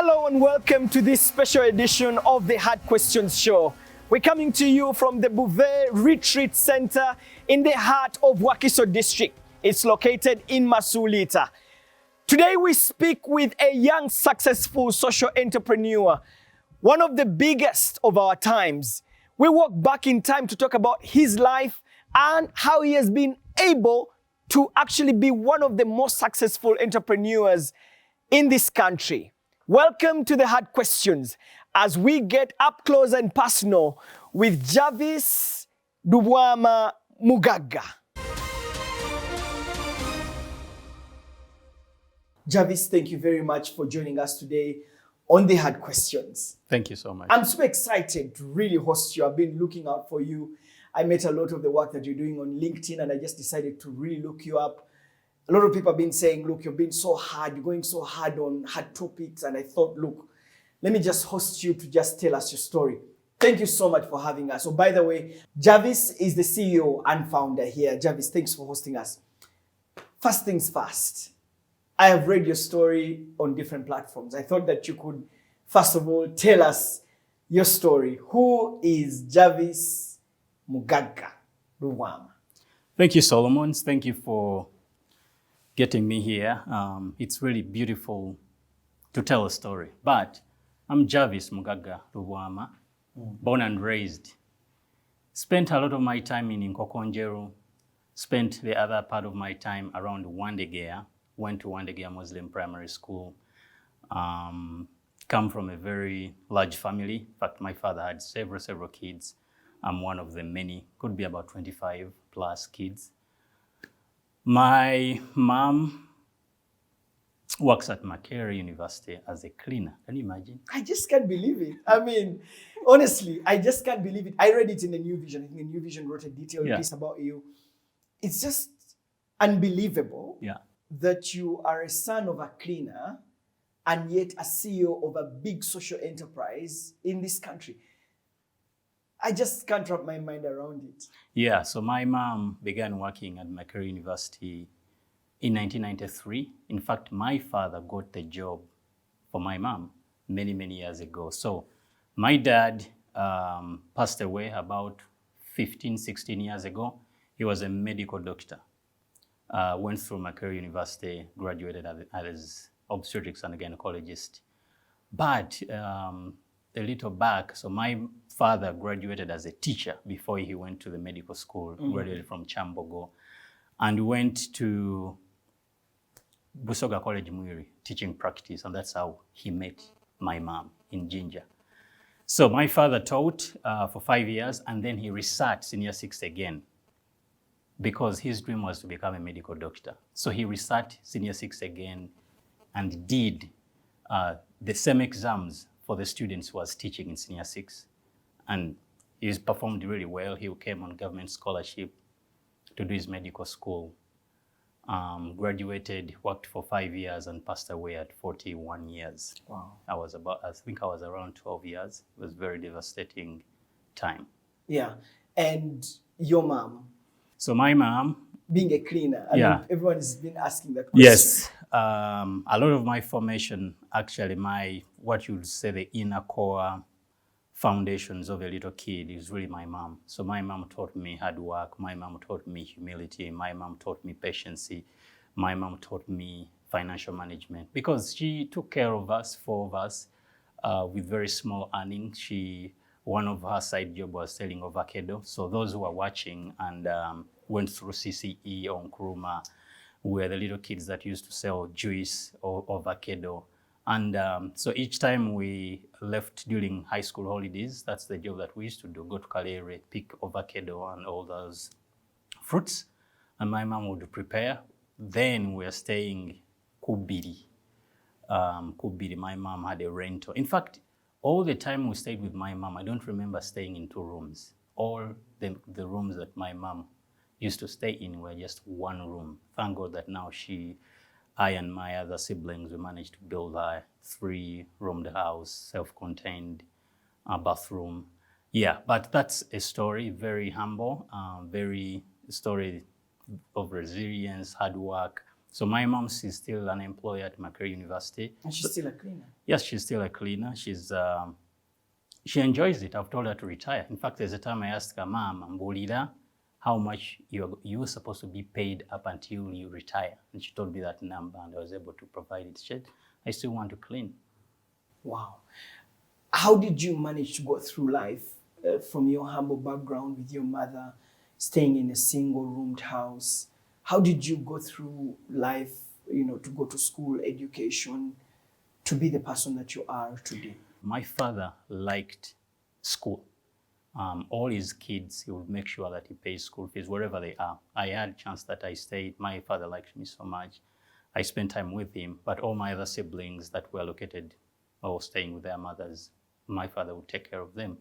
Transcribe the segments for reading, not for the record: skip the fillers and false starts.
Hello and welcome to this special edition of the Hard Questions Show. We're coming to you from the Buve Retreat Center in the heart of Wakiso District. It's located in Masulita. Today we speak with a young, successful social entrepreneur, one of the biggest of our times. We walk back in time to talk about his life and how he has been able to actually be one of the most successful entrepreneurs in this country. Welcome to the Hard Questions as we get up close and personal with Javis Mugagga. Javis, thank you very much for joining us today on the Hard Questions. Thank you so much. I'm super excited to really host you. I've been looking out for you. I met a lot of the work that you're doing on LinkedIn and I just decided to really look you up. A lot of people have been saying, look, you're being so hard, you're going so hard on hard topics. And I thought, look, let me just host you to just tell us your story. Thank you so much for having us. So by the way, Javis is the CEO and founder here. Javis, thanks for hosting us. First things first, I have read your story on different platforms. I thought that you could, first of all, tell us your story. Who is Javis Mugagga Lubwama? Thank you, Solomon. Thank you for getting me here. It's really beautiful to tell a story. But I'm Javis Mugagga Lubwama, born and raised. Spent a lot of my time in Nkokonjeru, spent the other part of my time around Wandegea, went to Wandegea Muslim Primary School. Come from a very large family. In fact, my father had several kids. I'm one of the many, could be about 25 plus kids. My mom works at Makerere University as a cleaner. Can you imagine? I just can't believe it. I mean, honestly, I just can't believe it. I read it in the New Vision. I think the New Vision wrote a detailed piece about you. It's just unbelievable that you are a son of a cleaner and yet a CEO of a big social enterprise in this country. I just can't wrap my mind around it. Yeah, so my mom began working at Makerere University in 1993. In fact, my father got the job for my mom many years ago. So my dad passed away about 16 years ago. He was a medical doctor. Went through Makerere University, graduated as obstetrics and gynecologist. But a little back, so my father graduated as a teacher before he went to the medical school, graduated from Chambogo, and went to Busoga College Mwiri, teaching practice, and that's how he met my mom in Jinja. So my father taught for 5 years, and then he resat senior 6 again, because his dream was to become a medical doctor. So he resat senior 6 again and did the same exams for the students who was teaching in senior 6. And he's performed really well. He came on government scholarship to do his medical school. Graduated, worked for 5 years and passed away at 41 years. Wow. I think I was around 12 years. It was a very devastating time. Yeah, and your mom? So my mom, being a cleaner, I mean, everyone has been asking that question. Yes, a lot of my formation, actually what you would say the inner core foundations of a little kid is really my mom. So my mom taught me hard work, my mom taught me humility, my mom taught me patience, my mom taught me financial management, because she took care of us, 4 of us, with very small earnings. One of her side job was selling avocado. So those who are watching and went through CCE or Nkrumah were the little kids that used to sell juice or avocado. And so each time we left during high school holidays, that's the job that we used to do, go to Kalere, pick avocado and all those fruits. And my mom would prepare. Then we were staying Kubiri. My mom had a rental. In fact, all the time we stayed with my mom, I don't remember staying in 2 rooms. All the rooms that my mom used to stay in were just 1 room. Thank God that now I and my other siblings, we managed to build a 3-roomed house, self-contained bathroom. Yeah, but that's a story, very humble, very story of resilience, hard work, So my mom is still an employee at Makerere University. And she's still a cleaner? Yes, she's still a cleaner. She enjoys it. I've told her to retire. In fact, there's a time I asked her, Mom, Mbulira, how much you're supposed to be paid up until you retire. And she told me that number, and I was able to provide it. She said, I still want to clean. Wow. How did you manage to go through life from your humble background with your mother, staying in a single-roomed house? How did you go through life, to go to school, education, to be the person that you are today? My father liked school. All his kids, he would make sure that he pays school fees wherever they are. I had a chance that I stayed. My father liked me so much. I spent time with him, but all my other siblings that were located or staying with their mothers, my father would take care of them.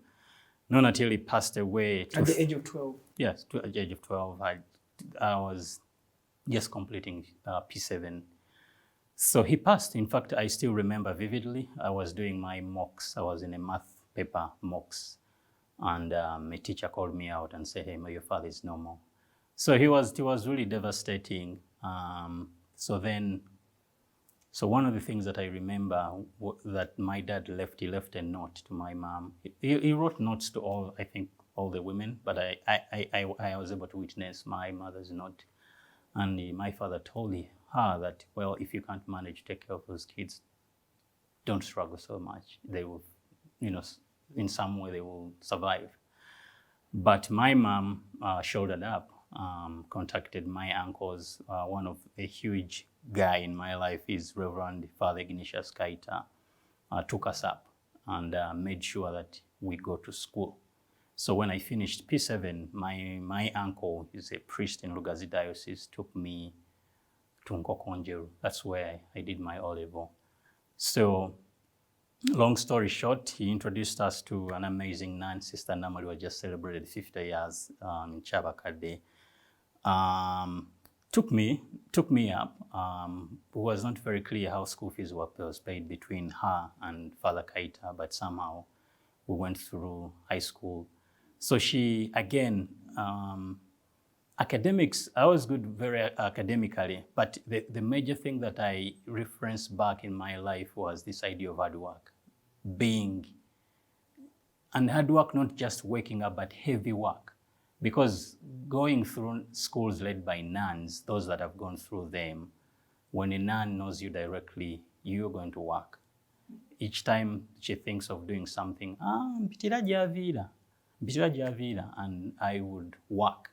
Not until he passed away. At the age of 12? Yes, at the age of 12. I was just completing P7. So he passed. In fact, I still remember vividly. I was doing my mocks. I was in a math paper mocks. And a teacher called me out and said, hey, your father is no more. So it was really devastating. So one of the things that I remember that my dad left, he left a note to my mom. He wrote notes to all the women, but I was able to witness my mother's note. And my father told her that, well, if you can't manage to take care of those kids, don't struggle so much. They will, in some way they will survive. But my mom shouldered up, contacted my uncles. One of a huge guy in my life is Reverend Father Ignatius Kaita, took us up and made sure that we go to school. So when I finished P7, my uncle is a priest in Lugazi Diocese, took me to Nkokonjeru. That's where I did my O-level. So long story short, he introduced us to an amazing nun, Sister Namali, who just celebrated 50 years in Chabakade. Took me up. It was not very clear how school fees was paid between her and Father Kaita, but somehow we went through high school. So she, again, academics, I was good very academically, but the major thing that I referenced back in my life was this idea of hard work. And hard work, not just waking up, but heavy work. Because going through schools led by nuns, those that have gone through them, when a nun knows you directly, you're going to work. Each time she thinks of doing something, and I would work.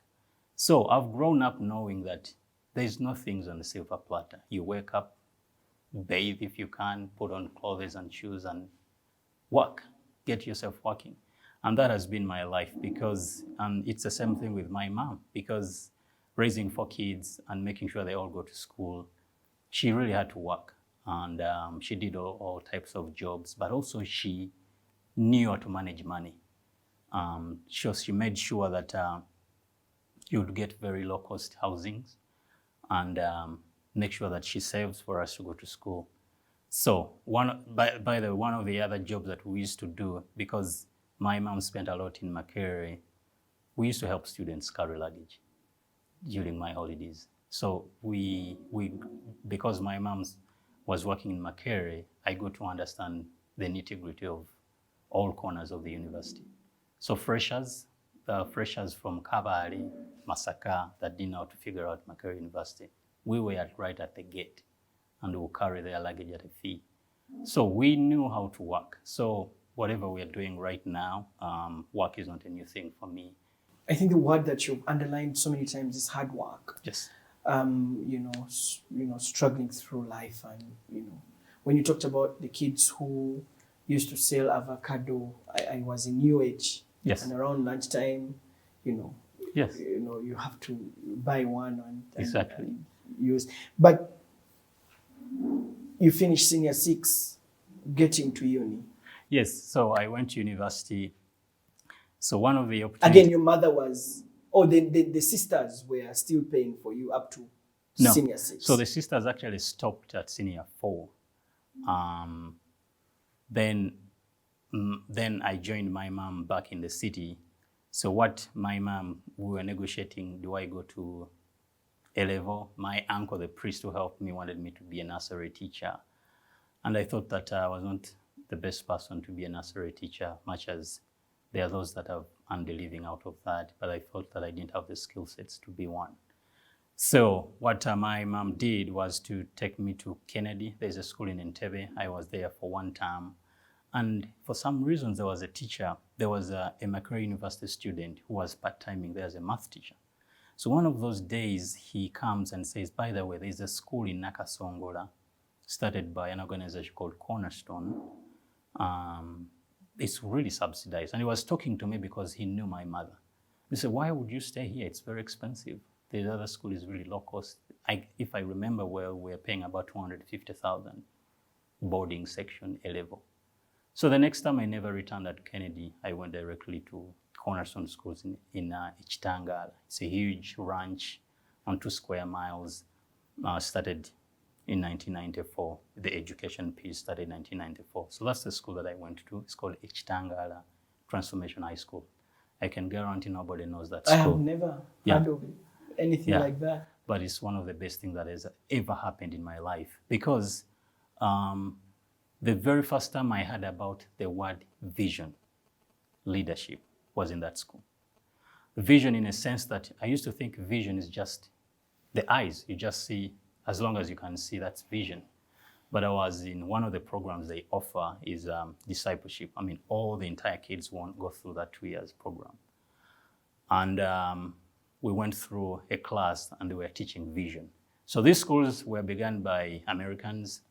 So I've grown up knowing that there's no things on the silver platter. You wake up, bathe if you can, put on clothes and shoes and work, get yourself working. And that has been my life because, and it's the same thing with my mom, because raising 4 kids and making sure they all go to school, she really had to work. And she did all types of jobs, but also she knew how to manage money. She made sure that you would get very low-cost housings and make sure that she saves for us to go to school. So by the way, one of the other jobs that we used to do, because my mom spent a lot in Makerere, we used to help students carry luggage during my holidays. So because my mom was working in Makerere, I got to understand the nitty-gritty of all corners of the university. So freshers from Kabale, Masaka, that didn't know how to figure out Makerere University, we were right at the gate and we would carry their luggage at a fee. So we knew how to work. So whatever we are doing right now, work is not a new thing for me. I think the word that you've underlined so many times is hard work. Yes. Struggling through life, and when you talked about the kids who used to sell avocado, I was in UH. Yes. And around lunchtime, yes. You have to buy one and exactly. And use. But you finished senior 6, getting to uni. Yes. So I went to university. So one of the opportunities. Again, your mother was, the sisters were still paying for you up to senior 6. So the sisters actually stopped at senior 4. Then I joined my mom back in the city. So what my mom, we were negotiating, do I go to A-level. My uncle, the priest who helped me, wanted me to be a nursery teacher. And I thought that I was not the best person to be a nursery teacher, much as there are those that have earned a living out of that, but I thought that I didn't have the skill sets to be one. So what my mom did was to take me to Kennedy. There's a school in Entebbe. I was there for 1 term. And for some reason, there was a teacher. There was a Makerere University student who was part-timing there as a math teacher. So one of those days, he comes and says, by the way, there's a school in Nakasongola started by an organization called Cornerstone. It's really subsidized. And he was talking to me because he knew my mother. He said, why would you stay here? It's very expensive. The other school is really low cost. If I remember well, we're paying about 250,000 boarding section A-level. So the next time I never returned at Kennedy, I went directly to Cornerstone Schools in Ichitangala. It's a huge ranch on 2 square miles, started in 1994. The education piece started in 1994. So that's the school that I went to. It's called Ichitangala Transformation High School. I can guarantee nobody knows that school. I have never heard of anything like that. But it's one of the best things that has ever happened in my life, because the very first time I heard about the word vision, leadership, was in that school. Vision in a sense that I used to think vision is just the eyes. You just see, as long as you can see, that's vision. But I was in one of the programs they offer is discipleship. I mean, all the entire kids won't go through that 2 years program. And we went through a class and they were teaching vision. So these schools were begun by Americans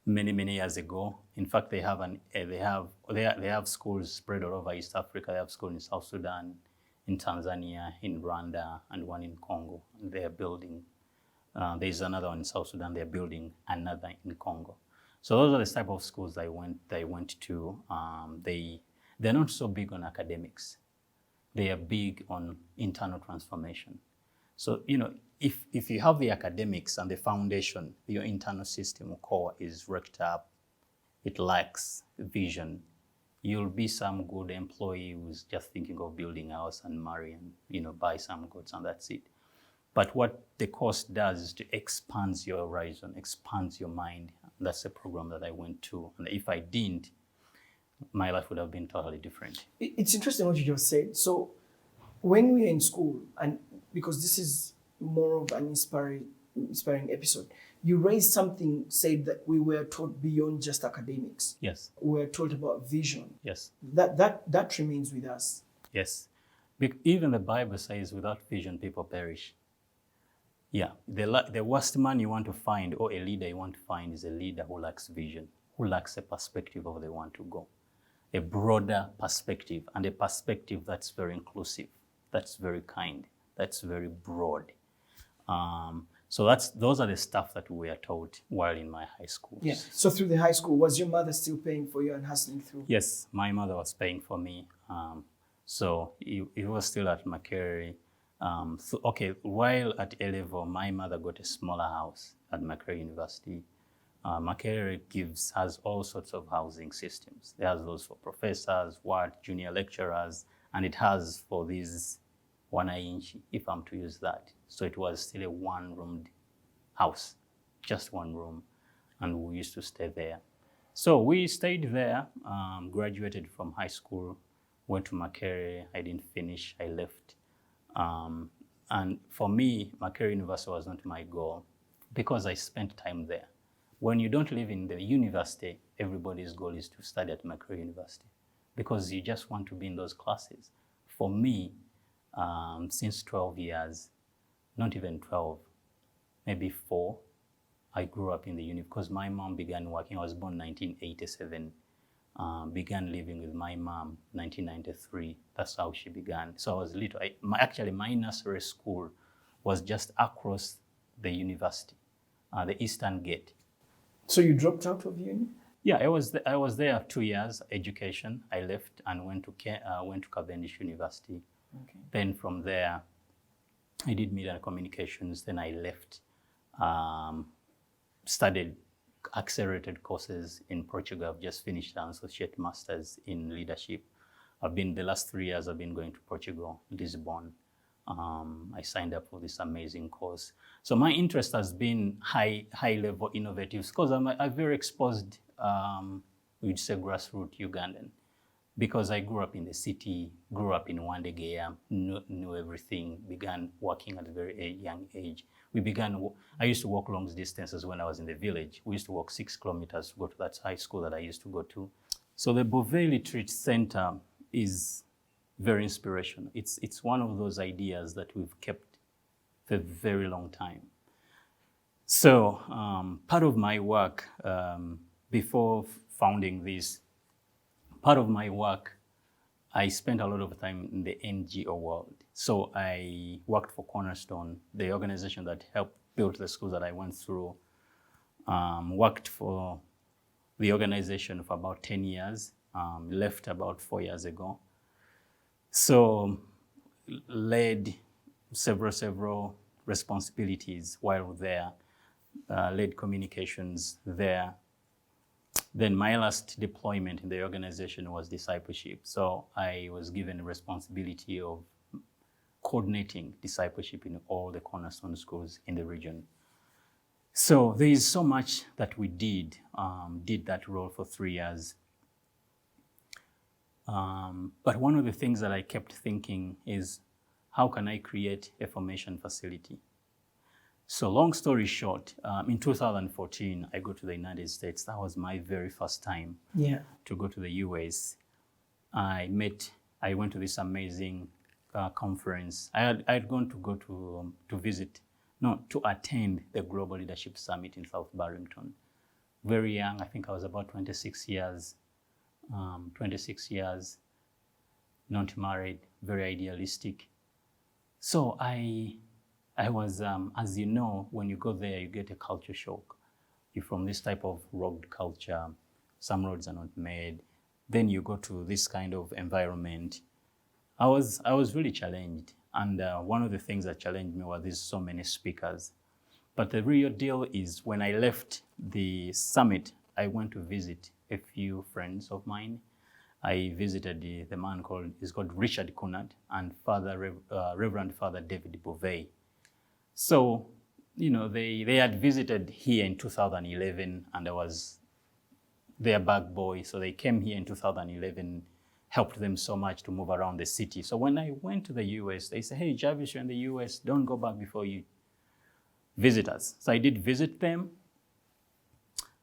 many years ago. In fact, they have schools spread all over East Africa. They have schools in South Sudan, in Tanzania, in Rwanda, and one in Congo. And they are building. There's another one in South Sudan. They're building another in Congo. So those are the type of schools I went to. They're not so big on academics. They are big on internal transformation. So, you know, if you have the academics and the foundation, your internal system core is wrecked up, it lacks vision, you'll be some good employee who's just thinking of building a house and marry and, you know, buy some goods and that's it. But what the course does is to expand your horizon, expands your mind. That's the program that I went to. And if I didn't, my life would have been totally different. It's interesting what you just said. So when we were in school, and because this is more of an inspiring episode, you raised something, said that we were taught beyond just academics. Yes. We were taught about vision. Yes. That remains with us. Yes. Even the Bible says without vision, people perish. Yeah. The worst man you want to find or a leader you want to find is a leader who lacks vision, who lacks a perspective of where they want to go. A broader perspective, and a perspective that's very inclusive, that's very kind, that's very broad. So those are the stuff that we are taught while in my high school. Yeah. So through the high school, was your mother still paying for you and hustling through? Yes, my mother was paying for me. So it was still at Makerere. While at A-level, my mother got a smaller house at Makerere University. Makerere has all sorts of housing systems. It has those for professors, junior lecturers, and it has for these AIIJ, if I'm to use that. So it was still a one-roomed house, just one room, and we used to stay there. So we stayed there, graduated from high school, went to Makerere. I didn't finish, I left. And for me, Makerere University was not my goal because I spent time there. When you don't live in the university, everybody's goal is to study at Makerere University because you just want to be in those classes. For me, since 12 years, not even 12, maybe 4, I grew up in the uni because my mom began working. I was born in 1987, began living with my mom 1993. That's how she began. So I was little. Actually, my nursery school was just across the university, the Eastern Gate. So you dropped out of uni? Yeah, I was there 2 years, education. I left and went to Cavendish University. Okay. Then from there, I did media and communications. Then I left, studied accelerated courses in Portugal. I've just finished an associate master's in leadership. The last 3 years I've been going to Portugal, Lisbon, I signed up for this amazing course. So my interest has been high-level innovatives because I'm very exposed, we'd say grassroots Ugandan, because I grew up in the city, grew up in Wandegeya, knew everything, began working at a very young age. I used to walk long distances when I was in the village. We used to walk 6 kilometers to go to that high school that I used to go to. So the Buve Retreat Center is very inspirational. It's one of those ideas that we've kept for a very long time. So part of my work, before founding this, part of my work, I spent a lot of time in the NGO world. So I worked for Cornerstone, the organization that helped build the schools that I went through. Worked for the organization for about 10 years, left about 4 years ago. So led several responsibilities while there, led communications there. Then my last deployment in the organization was discipleship. So I was given the responsibility of coordinating discipleship in all the Cornerstone schools in the region. So there is so much that we did that role for 3 years. But one of the things that I kept thinking is, how can I create a formation facility? So long story short, in 2014, I go to the United States. That was my very first time to go to the US. I went to this amazing conference. I had gone to attend the Global Leadership Summit in South Barrington. Very young, I think I was about 26 years, not married, very idealistic. So I was, as you know, when you go there, you get a culture shock. You're from this type of rugged culture. Some roads are not made. Then you go to this kind of environment. I was really challenged. And one of the things that challenged me was there's so many speakers. But the real deal is when I left the summit, I went to visit a few friends of mine. I visited the man called Richard Kunat and Reverend Father David Buve. So, you know, they had visited here in 2011 and I was their bag boy. So they came here in 2011, helped them so much to move around the city. So when I went to the US, they said, hey, Javis, you're in the US, don't go back before you visit us. So I did visit them.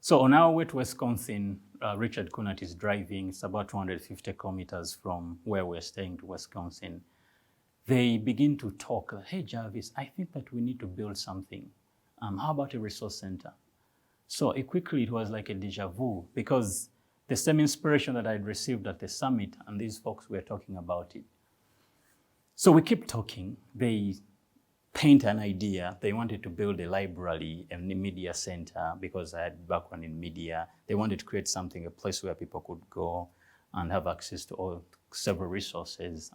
So on our way to Wisconsin, Richard Kunat is driving. It's about 250 kilometers from where we're staying to Wisconsin. They begin to talk. Hey, Javis, I think that we need to build something. How about a resource center? So it was like a deja vu because the same inspiration that I'd received at the summit and these folks were talking about it. So we keep talking. They paint an idea. They wanted to build a library and a media center because I had background in media. They wanted to create something, a place where people could go and have access to several resources.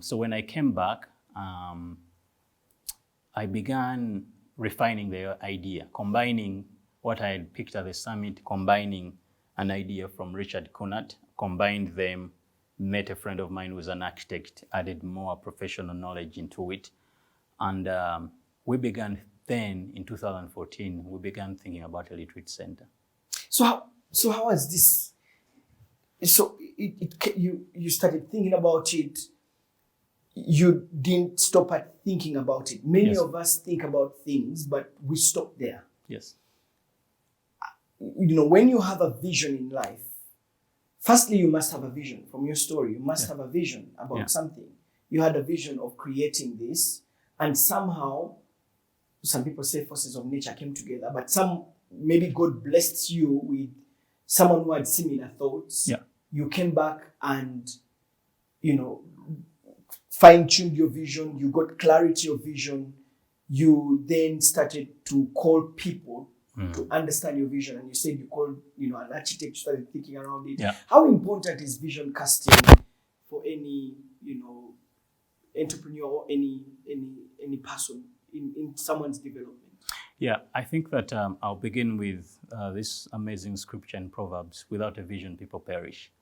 So when I came back, I began refining the idea, combining what I had picked at the summit, combining an idea from Richard Kunat, combined them, met a friend of mine who was an architect, added more professional knowledge into it. And we began then, in 2014, we began thinking about a retreat center. So how was this? So you started thinking about it. You didn't stop at thinking about it. Many of us think about things, but we stop there. Yes. You know, when you have a vision in life, firstly, you must have a vision from your story. You must have a vision about something. You had a vision of creating this, and somehow, some people say forces of nature came together, but maybe God blessed you with someone who had similar thoughts. Yeah. You came back and, you know, fine-tuned your vision. You got clarity of vision. You then started to call people to understand your vision. And you said you called, you know, an architect, started thinking around it. Yeah. How important is vision casting for any, you know, entrepreneur or any person in someone's development? Yeah, I think that I'll begin with this amazing scripture in Proverbs: without a vision, people perish.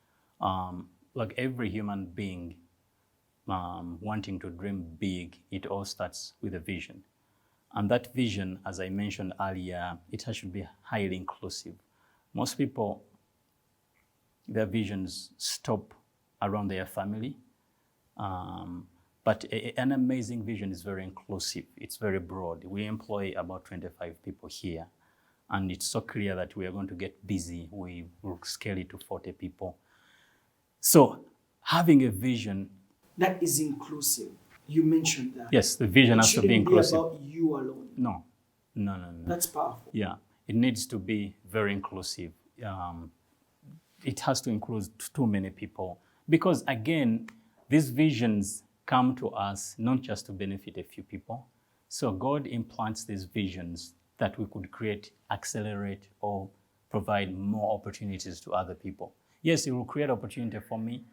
Like every human being, wanting to dream big, it all starts with a vision. And that vision, as I mentioned earlier, it should be highly inclusive. Most people, their visions stop around their family. But an amazing vision is very inclusive. It's very broad. We employ about 25 people here. And it's so clear that we are going to get busy. We will scale it to 40 people. So having a vision. That is inclusive. You mentioned that. Yes, the vision has to be inclusive. It shouldn't be about you alone. No. That's powerful. Yeah, it needs to be very inclusive. It has to include too many people. Because again, these visions come to us not just to benefit a few people. So God implants these visions that we could create, accelerate, or provide more opportunities to other people. Yes, it will create opportunity for me.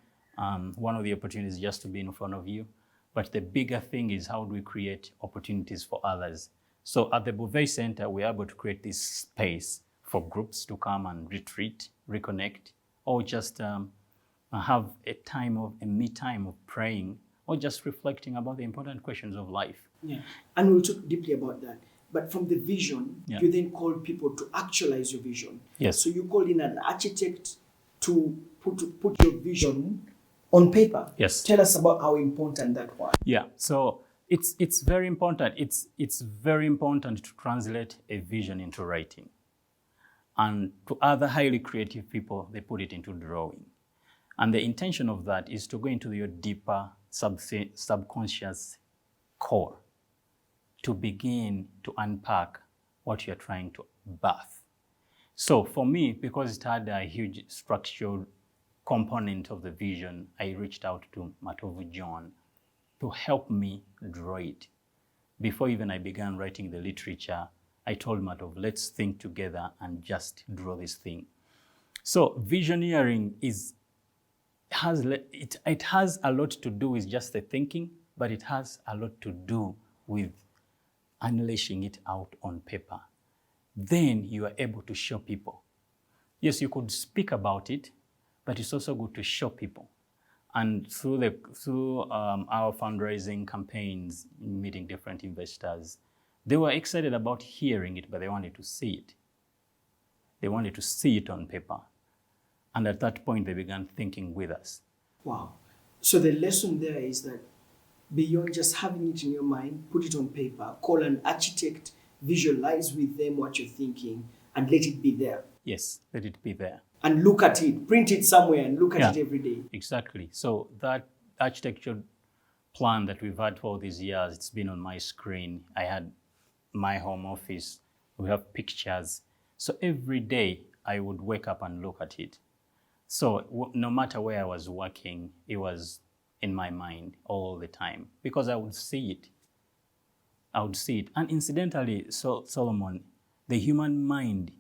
One of the opportunities is just to be in front of you. But the bigger thing is how do we create opportunities for others? So at the Buve Center, we're able to create this space for groups to come and retreat, reconnect, or just have a me time of praying, or just reflecting about the important questions of life. Yeah, and we'll talk deeply about that. But from the vision, you then call people to actualize your vision. Yes. So you call in an architect to put your vision on paper. Yes. Tell us about how important that was. Yeah. So it's very important. It's very important to translate a vision into writing. And to other highly creative people, they put it into drawing. And the intention of that is to go into your deeper subconscious core to begin to unpack what you're trying to birth. So for me, because it had a huge structural component of the vision, I reached out to Matovu John to help me draw it. Before even I began writing the literature, I told Matovu, let's think together and just draw this thing. So visioneering it has a lot to do with just the thinking, but it has a lot to do with unleashing it out on paper. Then you are able to show people. Yes, you could speak about it, but it's also good to show people. And through our fundraising campaigns, meeting different investors, they were excited about hearing it, but they wanted to see it. They wanted to see it on paper. And at that point, they began thinking with us. Wow. So the lesson there is that beyond just having it in your mind, put it on paper, call an architect, visualize with them what you're thinking, and let it be there. Yes, let it be there. And look at it, print it somewhere and look at it every day. Exactly. So that architecture plan that we've had for all these years, it's been on my screen. I had my home office. We have pictures. So every day I would wake up and look at it. So no matter where I was working, it was in my mind all the time because I would see it. I would see it. And incidentally, Solomon, the human mind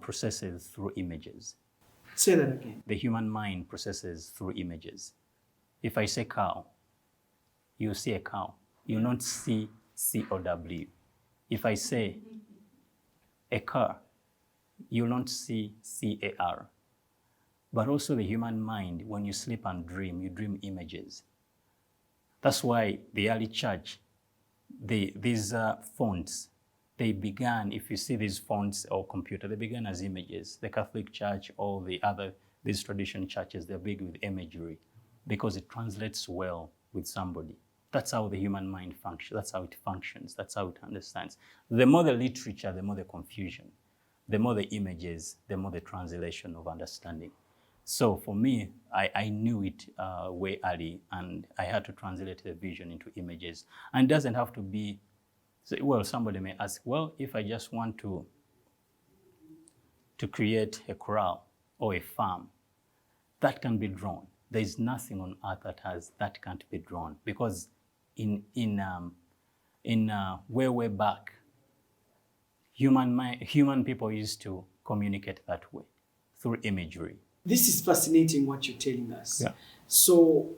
processes through images. Say that again. The human mind processes through images. If I say cow, you see a cow. You don't see C-O-W. If I say a car, you don't see C-A-R. But also the human mind, when you sleep and dream, you dream images. That's why the early church, these fonts, they began, if you see these fonts or computer, they began as images. The Catholic Church or these traditional churches, they're big with imagery because it translates well with somebody. That's how the human mind functions. That's how it functions. That's how it understands. The more the literature, the more the confusion. The more the images, the more the translation of understanding. So for me, I knew it way early, and I had to translate the vision into images. And it doesn't have to be, well, somebody may ask, well, if I just want to create a corral or a farm, that can be drawn. There is nothing on earth that can't be drawn, because in way back, human people used to communicate that way through imagery. This is fascinating what you're telling us. Yeah. So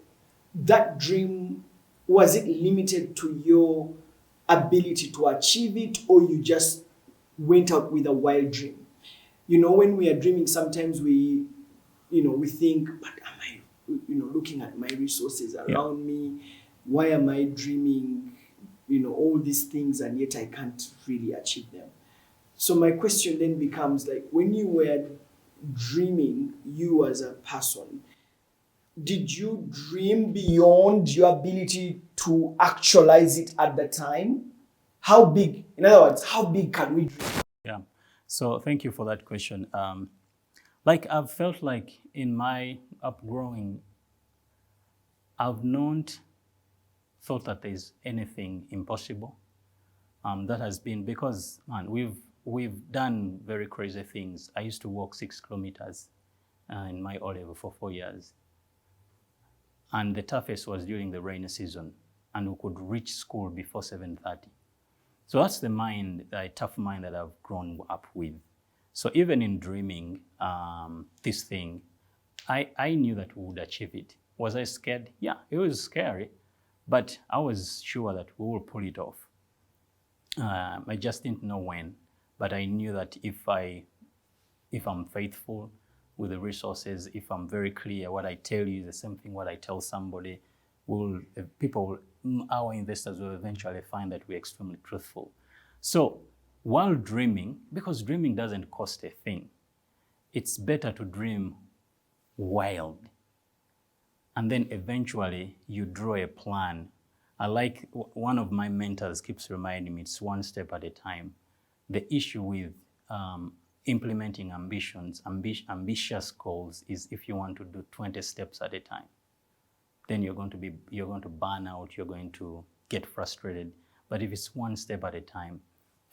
that dream, was it limited to your ability to achieve it, or you just went out with a wild dream? You know, when we are dreaming, sometimes we think, but am I looking at my resources around me? Why am I dreaming, all these things, and yet I can't really achieve them? So my question then becomes, like, when you were dreaming, you as a person, did you dream beyond your ability to actualize it at the time? How big, in other words, how big can we dream? Yeah. So thank you for that question. Like, I've felt like in my upgrowing, I've not thought that there's anything impossible. That has been because, man, we've done very crazy things. I used to walk 6 kilometers in my O-level for 4 years. And the toughest was during the rainy season, and we could reach school before 7:30. So that's the tough mind that I've grown up with. So even in dreaming this thing, I knew that we would achieve it. Was I scared? Yeah, it was scary, but I was sure that we will pull it off. I just didn't know when, but I knew that if I'm faithful with the resources, if I'm very clear, what I tell you is the same thing what I tell somebody, our investors will eventually find that we're extremely truthful. So while dreaming, because dreaming doesn't cost a thing, it's better to dream wild. And then eventually you draw a plan. I like, one of my mentors keeps reminding me, it's one step at a time. The issue with implementing ambitious goals is if you want to do 20 steps at a time, then you're going to burn out, you're going to get frustrated. But if it's one step at a time,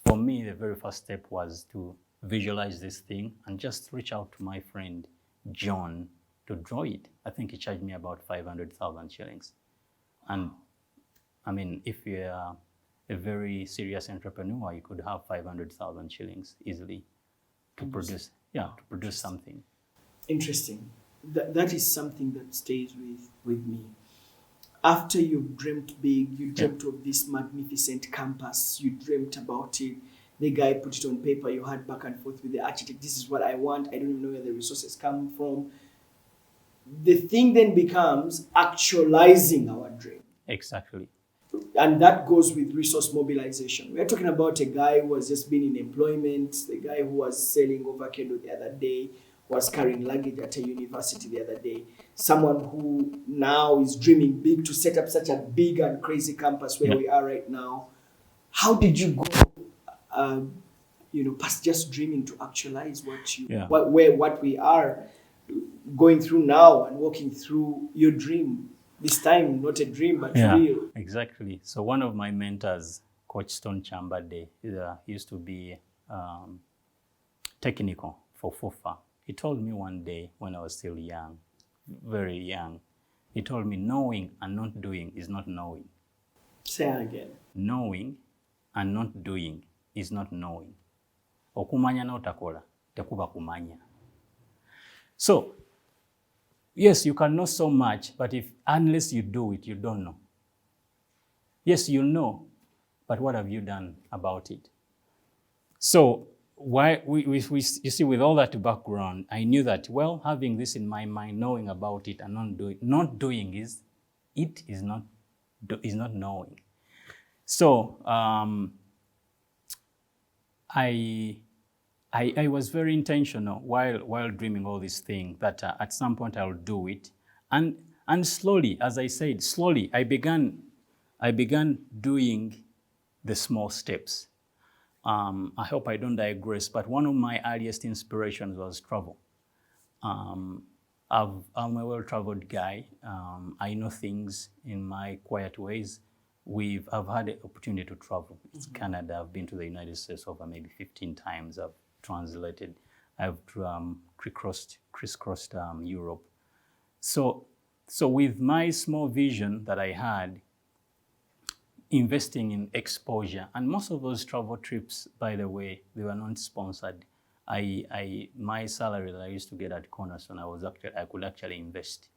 for me, the very first step was to visualize this thing and just reach out to my friend, John, to draw it. I think he charged me about 500,000 shillings. And I mean, if you're a very serious entrepreneur, you could have 500,000 shillings easily to produce something. Interesting. That is something that stays with me. After you've dreamt big, you dreamt of this magnificent campus, you dreamt about it, the guy put it on paper, you had back and forth with the architect, this is what I want, I don't even know where the resources come from. The thing then becomes actualizing our dream. Exactly. And that goes with resource mobilization. We're talking about a guy who has just been in employment, the guy who was selling avocado the other day, was carrying luggage at a university the other day, someone who now is dreaming big to set up such a big and crazy campus where we are right now. How did you go, past just dreaming to actualize what we are going through now and walking through your dream? This time, not a dream, but real. Exactly. So one of my mentors, Coach Stone Chambade, used to be technical for FOFA. He told me one day when I was still young, very young, he told me knowing and not doing is not knowing. Say again. Knowing and not doing is not knowing. Okumanya na otakola, tekuba kumanya. So, yes, you can know so much, but unless you do it, you don't know. Yes, you know, but what have you done about it? So, you see, with all that background, I knew that, having this in my mind, knowing about it and not doing is not knowing. So, I was very intentional while dreaming all these things that at some point I'll do it, and slowly, as I said, I began doing the small steps. I hope I don't digress, but one of my earliest inspirations was travel. I'm a well-traveled guy. I know things in my quiet ways. I've had the opportunity to travel. It's Canada. I've been to the United States over maybe 15 times. I've translated. I've crisscrossed Europe. So with my small vision that I had, investing in exposure, and most of those travel trips, by the way, they were not sponsored. My salary that I used to get at Cornerstone, I could actually invest.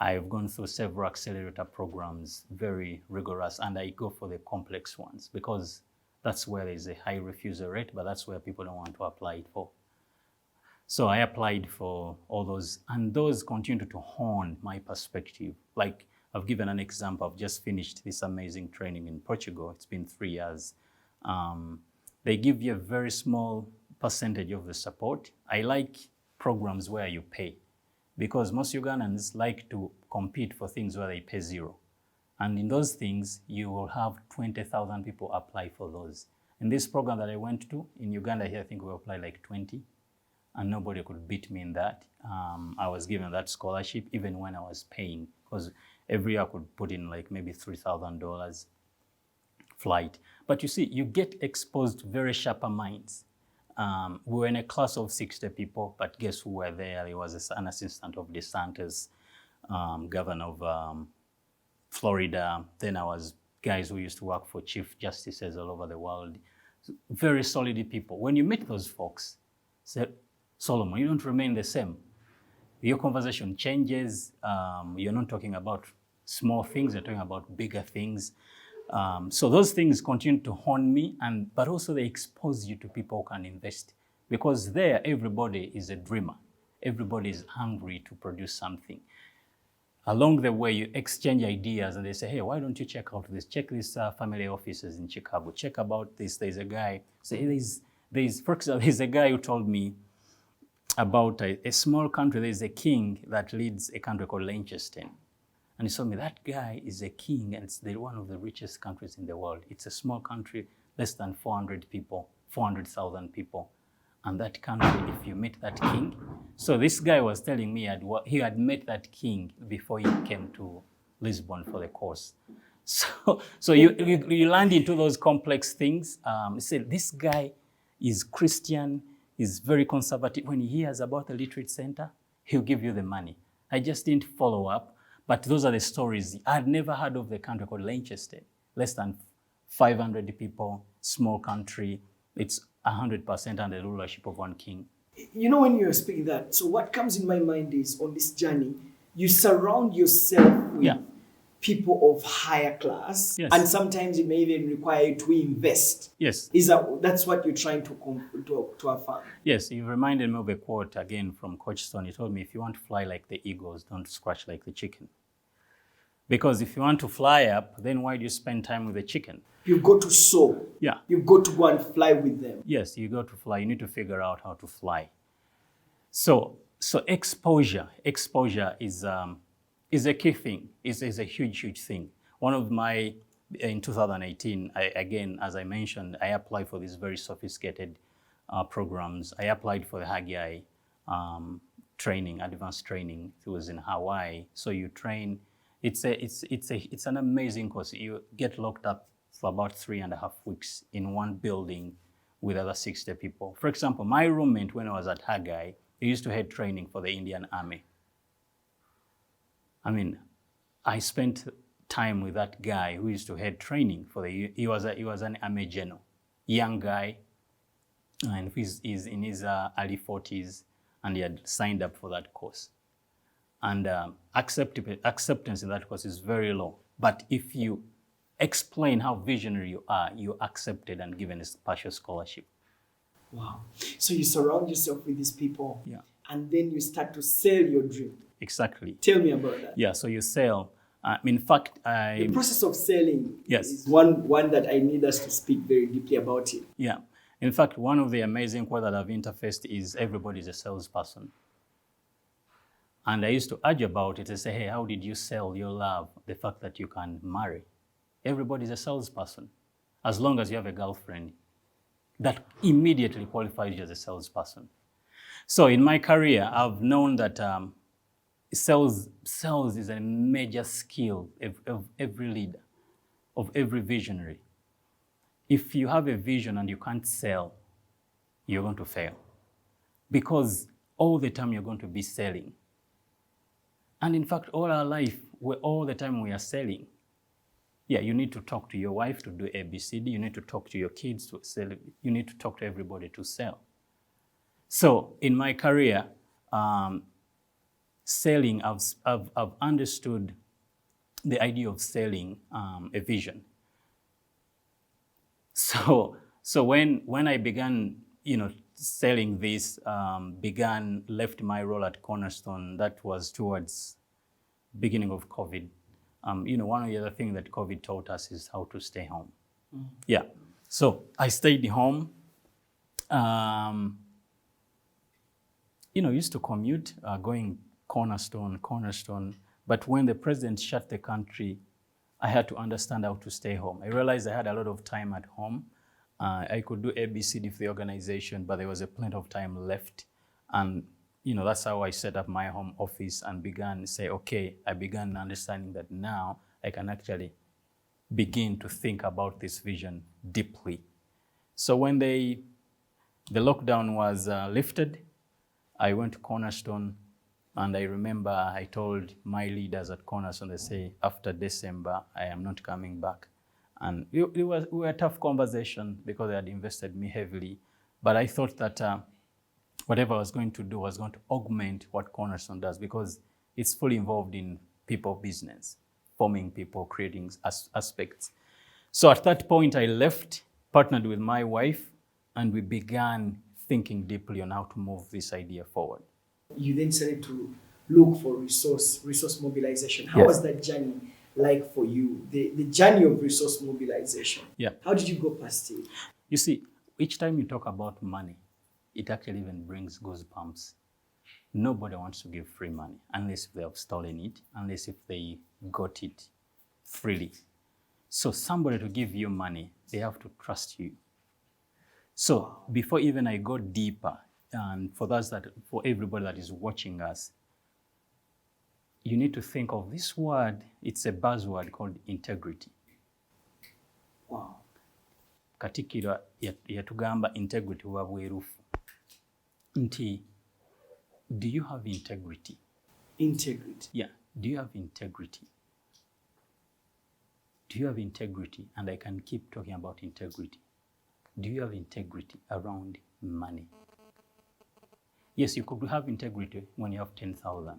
I've gone through several accelerator programs, very rigorous, and I go for the complex ones because that's where there's a high refusal rate, but that's where people don't want to apply it for. So I applied for all those, and those continue to hone my perspective. Like I've given an example, I've just finished this amazing training in Portugal. It's been 3 years. They give you a very small percentage of the support. I like programs where you pay, because most Ugandans like to compete for things where they pay zero. And in those things, you will have 20,000 people apply for those. In this program that I went to, in Uganda here, I think we applied like 20, and nobody could beat me in that. I was given that scholarship even when I was paying, because every year I could put in like maybe $3,000 flight. But you see, you get exposed to very sharper minds. We were in a class of 60 people, but guess who were there? He was an assistant of DeSantis, governor of Florida. Then I was guys who used to work for chief justices all over the world. Very solid people. When you meet those folks, say, Solomon, you don't remain the same. Your conversation changes. You're not talking about small things, you're talking about bigger things. So those things continue to hone me, but also they expose you to people who can invest. Because there, everybody is a dreamer. Everybody is hungry to produce something. Along the way, you exchange ideas and they say, hey, why don't you check out this? Check these family offices in Chicago. Check about this. There's a guy, for example, there's a guy who told me about a small country. There's a king that leads a country called Liechtenstein. And he told me that guy is a king and it's one of the richest countries in the world. It's a small country, less than 400,000 people. And that country, if you meet that king, so this guy was telling me he had met that king before he came to Lisbon for the course. So you land into those complex things. He said, this guy is Christian, is very conservative. When he hears about the retreat center, he'll give you the money. I just didn't follow up, but those are the stories. I had never heard of the country called Liechtenstein, less than 500 people, small country. It's 100% under the rulership of one king. You know, when you're speaking that, so what comes in my mind is on this journey, you surround yourself with people of higher class, and sometimes it may even require you to invest. Yes. That's what you're trying to affirm? Yes, you reminded me of a quote again from Coach Stone. He told me, if you want to fly like the eagles, don't scratch like the chicken. Because if you want to fly up, then why do you spend time with the chicken? You've got to soar. Yeah. You've got to go and fly with them. Yes, you got to fly. You need to figure out how to fly. So exposure is a key thing. Is a huge thing. In 2018, again, as I mentioned, I applied for these very sophisticated programs. I applied for the Haggai training, advanced training. It was in Hawaii. So you train. It's an amazing course. You get locked up for about 3.5 weeks in one building with other 60 people. For example, my roommate, when I was at Haggai, he used to head training for the Indian Army. I mean, I spent time with that guy who used to head training for he was an Army general, young guy, and he's in his early 40s, and he had signed up for that course. And acceptance in that course is very low. But if you explain how visionary you are, you're accepted and given a partial scholarship. Wow. So you surround yourself with these people, and then you start to sell your dream. Exactly. Tell me about that. Yeah, so you sell. In fact, the process of selling is one that I need us to speak very deeply about it. Yeah. In fact, one of the amazing quotes that I've interfaced is everybody is a salesperson. And I used to argue about it and say, hey, how did you sell your love? The fact that you can marry. Everybody's a salesperson. As long as you have a girlfriend, that immediately qualifies you as a salesperson. So in my career, I've known that sales is a major skill of every leader, of every visionary. If you have a vision and you can't sell, you're going to fail. Because all the time you're going to be selling. And in fact, all our life, all the time we are selling. Yeah, you need to talk to your wife to do ABCD. You need to talk to your kids to sell. You need to talk to everybody to sell. So in my career, selling, I've understood the idea of selling a vision. So when I began, selling this, left my role at Cornerstone. That was towards beginning of COVID. One of the other things that COVID taught us is how to stay home. Yeah. So I stayed home. Used to commute, going Cornerstone. But when the president shut the country, I had to understand how to stay home. I realized I had a lot of time at home. I could do ABCD for the organization, but there was a plenty of time left. And, that's how I set up my home office and I began understanding that now I can actually begin to think about this vision deeply. So when the lockdown was lifted, I went to Cornerstone, and I remember I told my leaders at Cornerstone, they say, after December, I am not coming back. And we were a tough conversation because they had invested me heavily. But I thought that whatever I was going to do was going to augment what Cornerstone does, because it's fully involved in people business, forming people, creating aspects. So at that point, I left, partnered with my wife, and we began thinking deeply on how to move this idea forward. You then started to look for resource mobilization. How was that journey like for you, the journey of resource mobilization? Yeah. How did you go past it? You see, each time you talk about money, it actually even brings goosebumps. Nobody wants to give free money unless they have stolen it, unless if they got it freely. So somebody to give you money, they have to trust you. So before even I go deeper, and for everybody that is watching us, you need to think of this word. It's a buzzword called integrity. Wow. Katikira yatugamba integrity wa bwerufu. Nti, do you have integrity? Integrity. Yeah. Do you have integrity? Do you have integrity? And I can keep talking about integrity. Do you have integrity around money? Yes, you could have integrity when you have 10,000,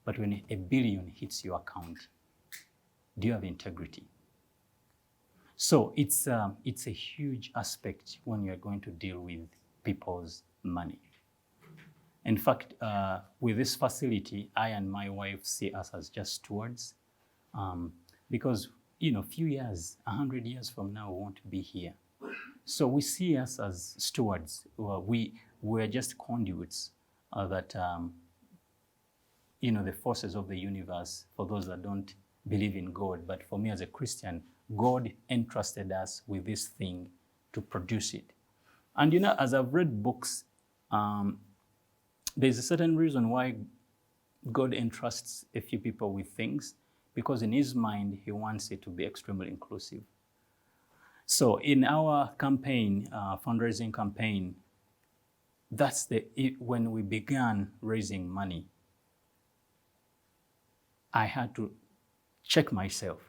but when $1 billion hits your account, do you have integrity? So it's a huge aspect when you're going to deal with people's money. In fact, with this facility, I and my wife see us as just stewards, because few years, 100 years from now, we won't be here. So we see us as stewards. We're just conduits that, the forces of the universe, for those that don't believe in God. But for me as a Christian, God entrusted us with this thing to produce it. And, as I've read books, there's a certain reason why God entrusts a few people with things, because in his mind, he wants it to be extremely inclusive. So in our campaign, fundraising campaign, when we began raising money, I had to check myself.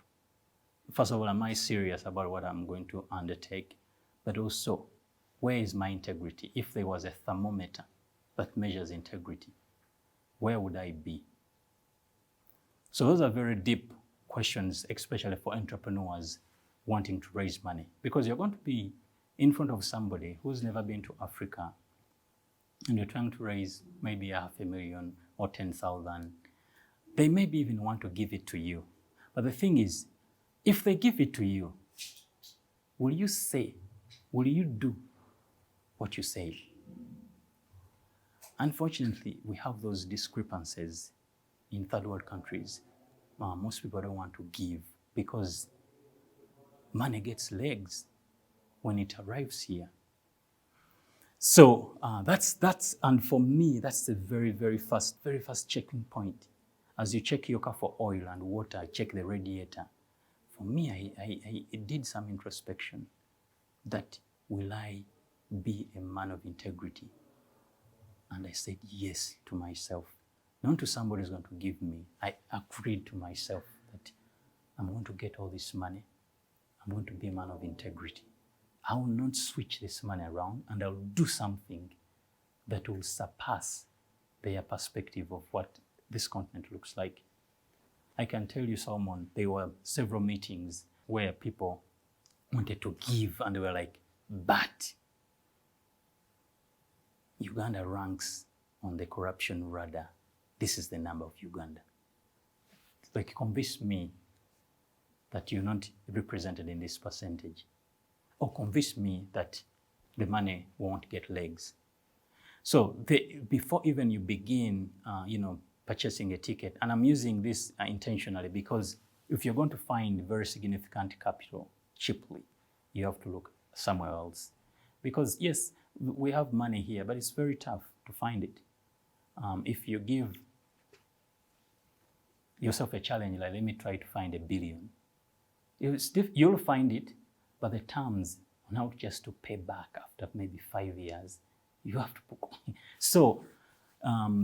First of all, am I serious about what I'm going to undertake? But also, where is my integrity? If there was a thermometer that measures integrity, where would I be? So those are very deep questions, especially for entrepreneurs wanting to raise money, because you're going to be in front of somebody who's never been to Africa, and you're trying to raise maybe $500,000 or 10,000. They maybe even want to give it to you. But the thing is, if they give it to you, will you do what you say? Unfortunately, we have those discrepancies in third world countries. Most people don't want to give because money gets legs when it arrives here. So and for me, that's the very first checking point. As you check your car for oil and water, check the radiator. For me, I did some introspection. That will I be a man of integrity? And I said yes to myself. Not to somebody who's going to give me. I agreed to myself that I'm going to get all this money. I'm going to be a man of integrity. I will not switch this money around, and I'll do something that will surpass their perspective of what this continent looks like. I can tell you, Solomon, there were several meetings where people wanted to give, and they were like, but Uganda ranks on the corruption radar. This is the number of Uganda. Like, convince me that you're not represented in this percentage, or convince me that the money won't get legs. So before even you begin, purchasing a ticket, and I'm using this intentionally because if you're going to find very significant capital cheaply, you have to look somewhere else. Because yes, we have money here, but it's very tough to find it. If you give yourself a challenge, like let me try to find $1 billion, you'll find it, but the terms on how just to pay back after maybe 5 years, you have to put. So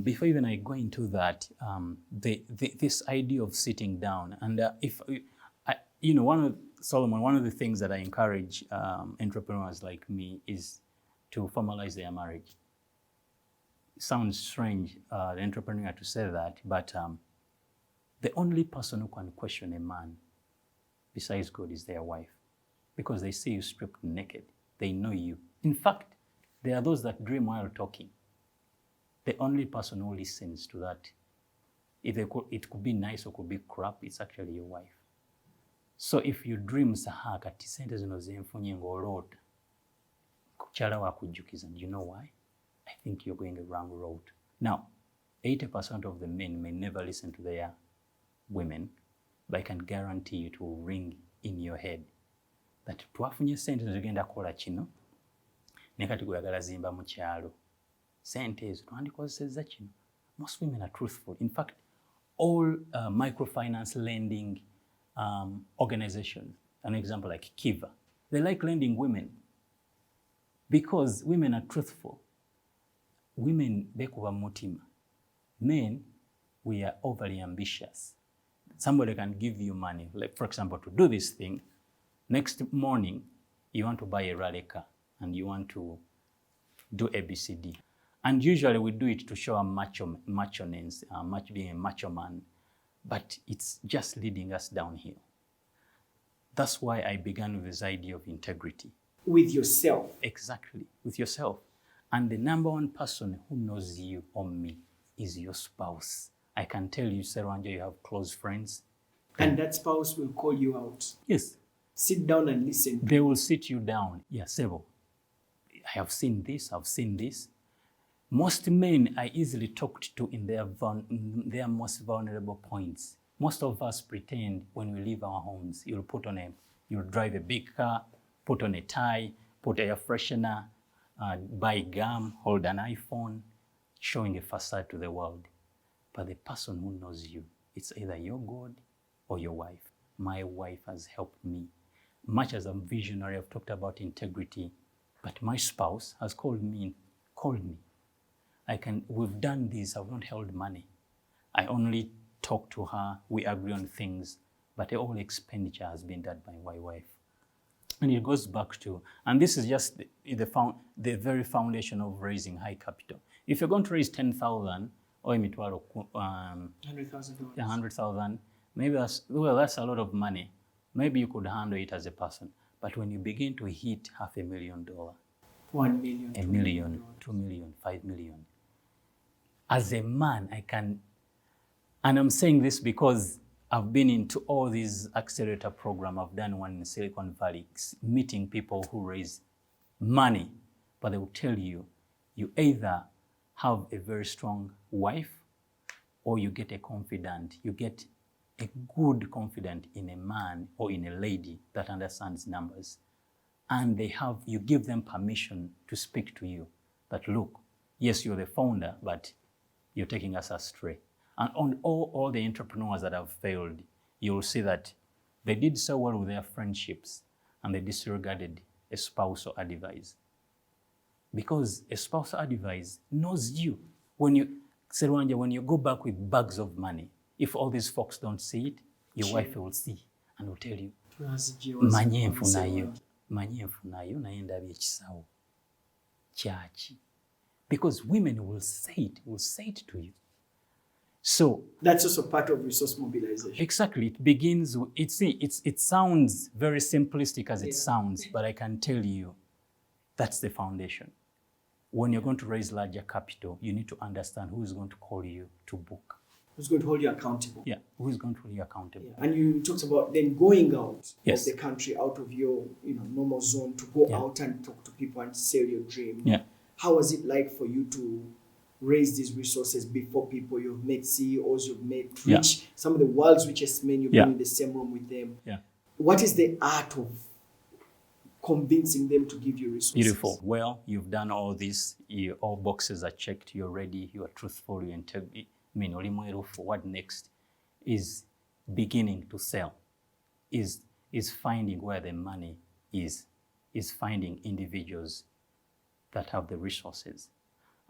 before even I go into that, this idea of sitting down, and one of the things that I encourage entrepreneurs like me is to formalize their marriage. It sounds strange, the entrepreneur to say that, but the only person who can question a man besides God is their wife, because they see you stripped naked. They know you. In fact, there are those that dream while talking. The only person who listens to that, it could be nice or could be crap, it's actually your wife. So if you dream saha kati sente zino zenfunye ng'olota kukyala wakujjukiza, you know why? I think you're going the wrong road. Now, 80% of the men may never listen to their women, but I can guarantee you it will ring in your head that twafunye sente zigenda kukola kino nekati gwagala zimba mu kyalo. Sente ezo twandikozesezza kino. Most women are truthful. In fact, all microfinance lending organizations, an example like Kiva, they like lending women because women are truthful. Women bekuba mutima. Men, we are overly ambitious. Somebody can give you money, like for example, to do this thing. Next morning, you want to buy a rally car and you want to do ABCD. And usually we do it to show our macho-ness, being a macho man, but it's just leading us downhill. That's why I began with this idea of integrity. With yourself. Exactly, with yourself. And the number one person who knows you or me is your spouse. I can tell you, Serwanjja, you have close friends. And that spouse will call you out. Yes. Sit down and listen. They will sit you down. Yeah, Sebo, I have seen this, I've seen this. Most men are easily talked to in their most vulnerable points. Most of us pretend when we leave our homes, you'll drive a big car, put on a tie, put air freshener, buy gum, hold an iPhone, showing a facade to the world. But the person who knows you, it's either your God or your wife. My wife has helped me. Much as I'm visionary, I've talked about integrity, but my spouse has called me. We've done this, I've not held money. I only talk to her, we agree on things, but all expenditure has been done by my wife. And it goes back to, and this is just the very foundation of raising high capital. If you're going to raise 10,000 or $100,000. 100,000, maybe that's a lot of money. Maybe you could handle it as a person. But when you begin to hit $500,000, $1 million, $1 million, $2 million, $5 million, as a man, I can, and I'm saying this because I've been into all these accelerator programs. I've done one in Silicon Valley, meeting people who raise money, but they will tell you, you either have a very strong wife or you get a confidant. You get a good confidant in a man or in a lady that understands numbers. And you give them permission to speak to you that, look, yes, you're the founder, but you're taking us astray. And on all the entrepreneurs that have failed, you'll see that they did so well with their friendships and they disregarded a spousal advice. Because a spousal advice knows you. Serwanjja, when you go back with bags of money, if all these folks don't see it, your wife will see and will tell you, manye nfunayo naye ndabye ekisawo kyaki. Because women will say it to you. So that's also part of resource mobilization. Exactly. It begins, it sounds very simplistic as it sounds, but I can tell you that's the foundation. When you're going to raise larger capital, you need to understand who is going to call you to book. Who's going to hold you accountable? Yeah, who is going to hold you accountable? Yeah. And you talked about then going out Yes. of the country, out of your normal zone, to go out and talk to people and sell your dream. Yeah. How was it like for you to raise these resources before people? You've met CEOs, you've met some of the world's richest men, you've been in the same room with them. Yeah. What is the art of convincing them to give you resources? Beautiful. Well, you've done all this. All boxes are checked. You're ready. You are truthful. You what next is beginning to sell, is finding where the money is finding individuals that have the resources.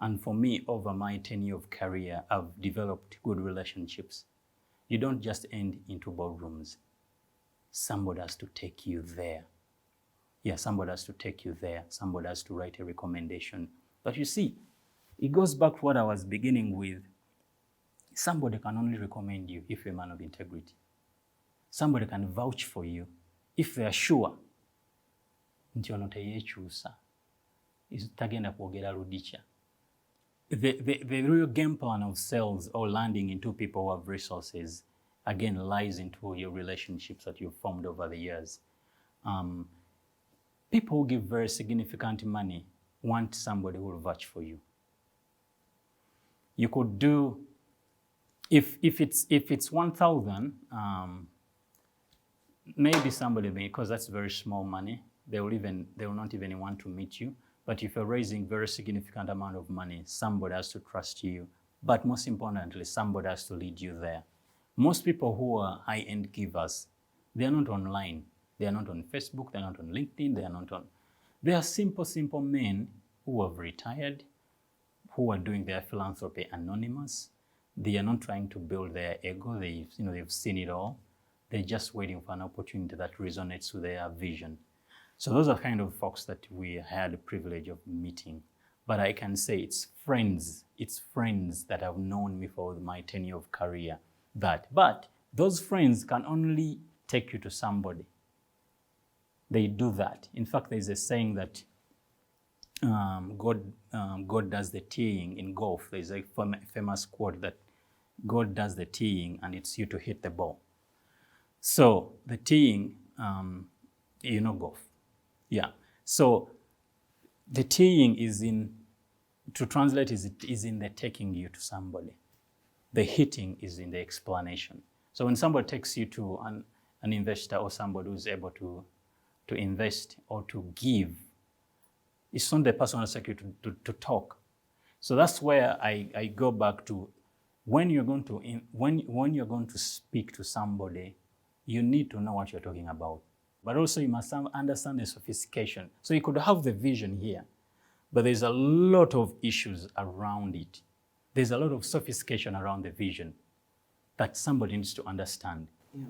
And for me, over my 10 years of career, I've developed good relationships. You don't just end into boardrooms. Somebody has to take you there. Yeah, somebody has to take you there. Somebody has to write a recommendation. But you see, it goes back to what I was beginning with. Somebody can only recommend you if you're a man of integrity. Somebody can vouch for you if they are sure nti ono teyekyusa tagenda kwogera ludicha. The real game plan of sales or landing into people who have resources, again, lies into your relationships that you've formed over the years. People who give very significant money want somebody who will vouch for you. You could do, if it's 1,000, maybe somebody, because that's very small money, they will not even want to meet you. But if you're raising very significant amount of money, somebody has to trust you. But most importantly, somebody has to lead you there. Most people who are high-end givers, they are not online. They are not on Facebook, they're not on LinkedIn, they are simple men who have retired, who are doing their philanthropy anonymous. They are not trying to build their ego. They've seen it all. They're just waiting for an opportunity that resonates with their vision. So those are kind of folks that we had the privilege of meeting. But I can say it's friends that have known me for my 10 years of career. But those friends can only take you to somebody. They do that. In fact, there's a saying that God does the teeing in golf. There's a famous quote that God does the teeing and it's you to hit the ball. So the teeing, golf. Yeah. So the teeing is to translate is in the taking you to somebody. The hitting is in the explanation. So when somebody takes you to an investor or somebody who's able to invest or to give, it's not the person who's like you to talk. So that's where I go back to when you're going to speak to somebody, you need to know what you're talking about. But also you must understand the sophistication. So you could have the vision here, but there's a lot of issues around it. There's a lot of sophistication around the vision that somebody needs to understand. Yeah.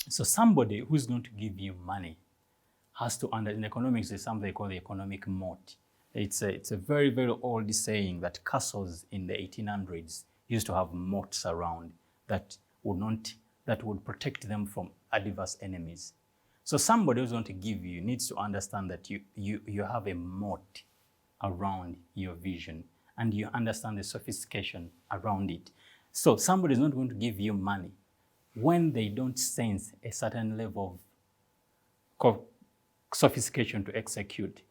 So somebody who's going to give you money has to in economics, there's something they call the economic moat. It's a very, very old saying that castles in the 1800s used to have moats around that would protect them from adverse enemies. So somebody who's going to give you needs to understand that you have a moat around your vision and you understand the sophistication around it. So somebody is not going to give you money when they don't sense a certain level of sophistication to execute.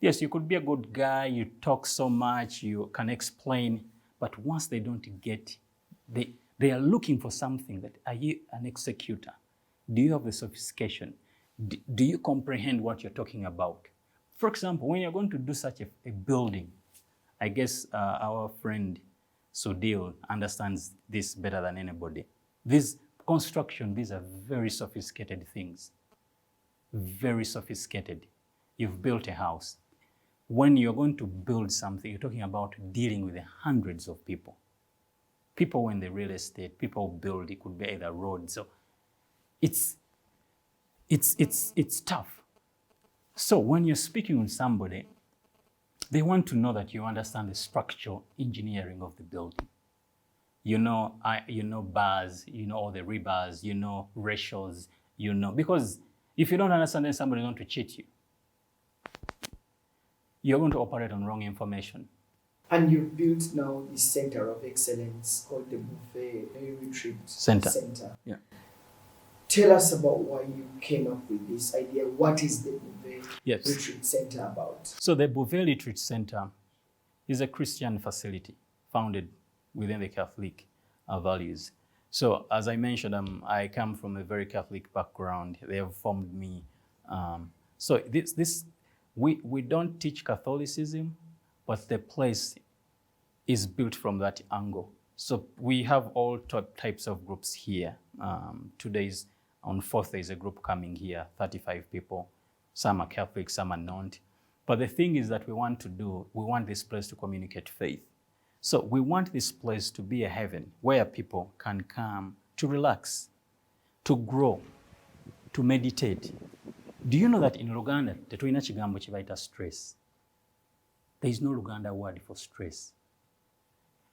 Yes, you could be a good guy, you talk so much, you can explain, but once they don't get, they are looking for something that, are you an executor? Do you have the sophistication? Do you comprehend what you're talking about? For example, when you're going to do such a building, I guess our friend Sudil understands this better than anybody. These are very sophisticated things. Very sophisticated. You've built a house. When you're going to build something, you're talking about dealing with hundreds of people. People in the real estate, people build, it could be either roads. So it's tough. So when you're speaking with somebody, they want to know that you understand the structural engineering of the building. You know bars, you know all the rebars, you know ratios, because if you don't understand, then somebody's going to cheat you. you're going to operate on wrong information. And you've built now this center of excellence called the Buve Retreat Center. Yeah. Tell us about why you came up with this idea. What is the Buve Yes. Retreat Center about? So the Buve Retreat Center is a Christian facility founded within the Catholic values. So as I mentioned, I come from a very Catholic background. They have formed me. So we don't teach Catholicism, but the place is built from that angle. So we have all types of groups here. Today's on 4th, there's a group coming here, 35 people. Some are Catholic, some are not. But the thing is that we want this place to communicate faith. So we want this place to be a heaven where people can come to relax, to grow, to meditate. Do you know that in Uganda, tetulina kigambo kibayita stress? There is no Luganda word for stress.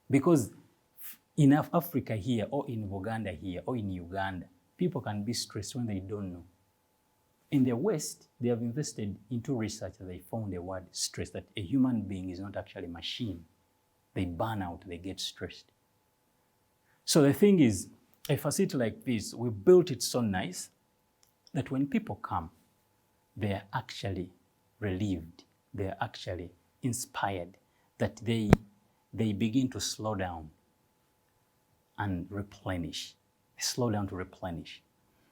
Because in Africa here, or in Uganda here, or in Uganda, people can be stressed when they don't know. In the West, they have invested into research and they found the word stress, that a human being is not actually a machine. They burn out, they get stressed. So the thing is, a facility like this, we built it so nice that when people come, they are actually relieved, they are actually inspired, that they begin to slow down and replenish. They slow down to replenish.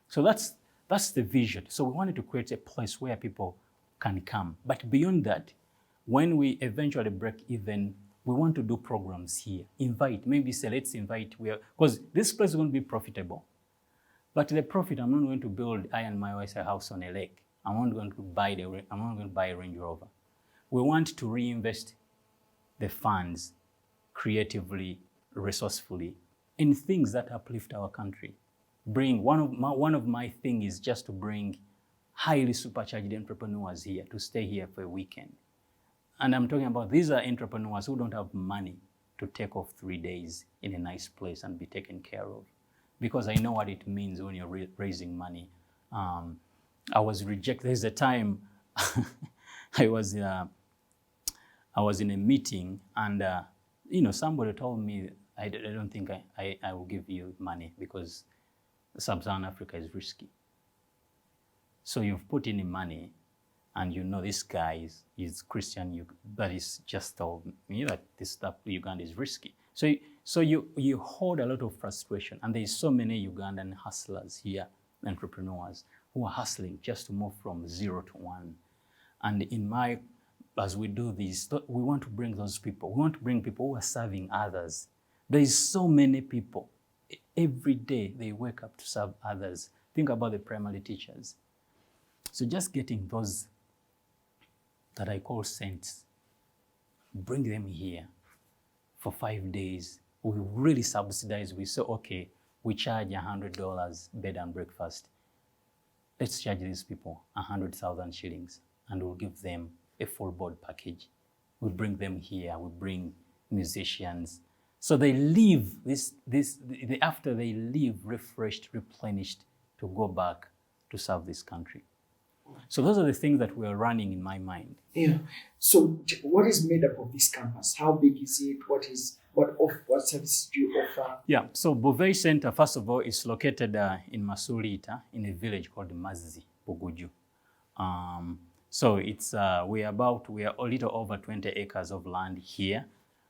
So that's the vision. So we wanted to create a place where people can come. But beyond that, when we eventually break even, we want to do programs here. Maybe say, let's invite, because this place is going to be profitable. But the profit, I'm not going to build I and my wife a house on a lake. I'm not going to buy a Range Rover. We want to reinvest the funds creatively, resourcefully, in things that uplift our country. One of my things is just to bring highly supercharged entrepreneurs here to stay here for a weekend. And I'm talking about, these are entrepreneurs who don't have money to take off 3 days in a nice place and be taken care of. Because I know what it means when you're raising money. I was rejected. There's a time I was in a meeting and somebody told me, I don't think I will give you money because Sub-Saharan Africa is risky. So you've put in money and this guy is Christian, but he's just told me that this stuff Uganda is risky. So you hold a lot of frustration, and there's so many Ugandan hustlers here, entrepreneurs, who are hustling just to move from 0 to 1. And as we do this, we want to bring those people. We want to bring people who are serving others. There is so many people. Every day they wake up to serve others. Think about the primary teachers. So just getting those that I call saints, bring them here for 5 days. We really subsidize. We say, okay, we charge $100 bed and breakfast. Let's charge these people 100,000 shillings and we'll give them a full board package. We bring them here, we bring musicians. So they leave after they leave refreshed, replenished to go back to serve this country. So those are the things that we are running in my mind. Yeah. So what is made up of this campus? How big is it? What services do you offer? Yeah. So Beauvais Center, first of all, is located in Masulita, in a village called Mazzi, Buguju. So it's we are a little over 20 acres of land here.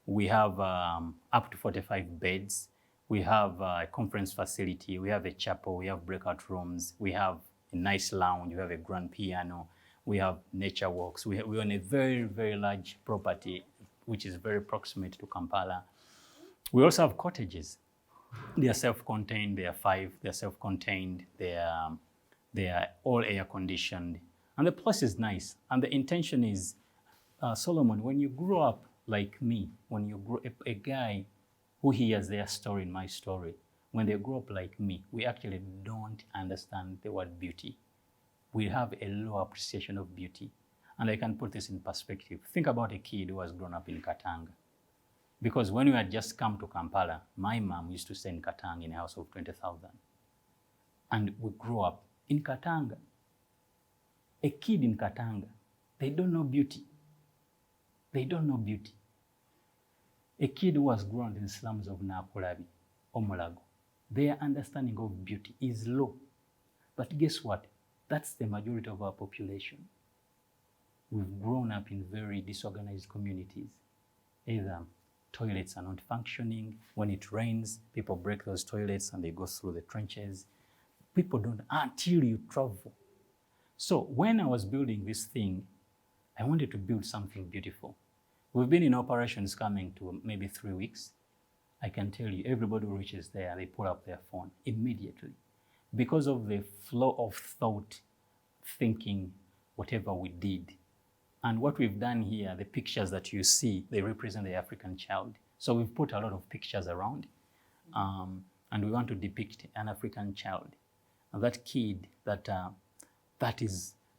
We have up to 45 beds. We have a conference facility. We have a chapel. We have breakout rooms. We have a nice lounge. We have a grand piano. We have nature walks. We own a very, very large property, which is very proximate to Kampala. We also have cottages. They are self-contained. They are 5. They are self-contained. They are all air-conditioned. And the place is nice. And the intention is, Solomon, when you grow up like me, when you grow up, a guy who hears their story and my story, when they grow up like me, we actually don't understand the word beauty. We have a low appreciation of beauty. And I can put this in perspective. Think about a kid who has grown up in Katanga. Because when we had just come to Kampala, my mom used to stay in Katanga in a house of 20,000. And we grew up in Katanga. A kid in Katanga, they don't know beauty. They don't know beauty. A kid who was grown in the slums of Nakulabi or Mulago, their understanding of beauty is low. But guess what? That's the majority of our population. We've grown up in very disorganized communities. Either toilets are not functioning. When it rains, people break those toilets and they go through the trenches. People don't until you travel. So when I was building this thing, I wanted to build something beautiful. We've been in operations coming to maybe 3 weeks. I can tell you, everybody who reaches there, they pull up their phone immediately because of the flow of thought, thinking, whatever we did. And what we've done here, the pictures that you see, they represent the African child. So we've put a lot of pictures around, and we want to depict an African child. And that kid that